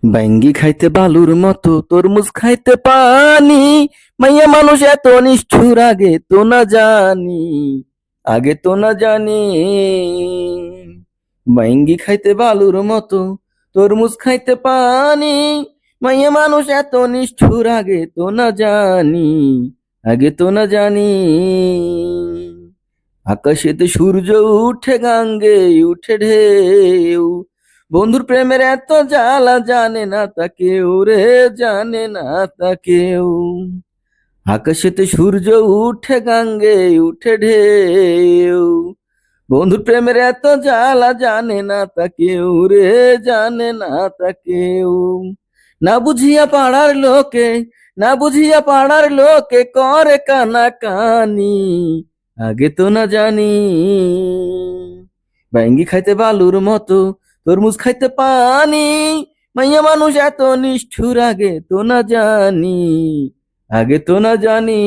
বাইঙ্গি খাইতে বালুর মতো, তরমুজ খাইতে পানি। মাইয়া মানুষ এত নিষ্ঠুর, আগে তো না জানি, আগে তো না জানি। বাইঙ্গি খাইতে বালুর মতো, তরমুজ খাইতে পানি। মাইয়া মানুষ এত নিষ্ঠুর, আগে তো না জানি, আগে তো না জানি। আকাশেতে সূর্য উঠে, গাঙ্গে উঠে ঢেউ। বন্ধুর প্রেমের এত জ্বালা, জানে না তা কেউ রে, জানে না তা কেউ। আকাশেতে সূর্য উঠে, গাঙ্গে উঠে ঢেউ। বন্ধুর প্রেমের এত জ্বালা, জানে না তা কেউ রে, জানে না তা কেউ। না বুঝিয়া পাড়ার লোকে, না বুঝিয়া পাড়ার লোকে করে কানা কানি, আগে তো না জানি। বাইঙ্গি খাইতে বালুর মতো, তরমুজ খাইতে পানি। মাইয়া মানুষ এত নিষ্ঠুর, আগে তো না জানি, আগে তো না জানি।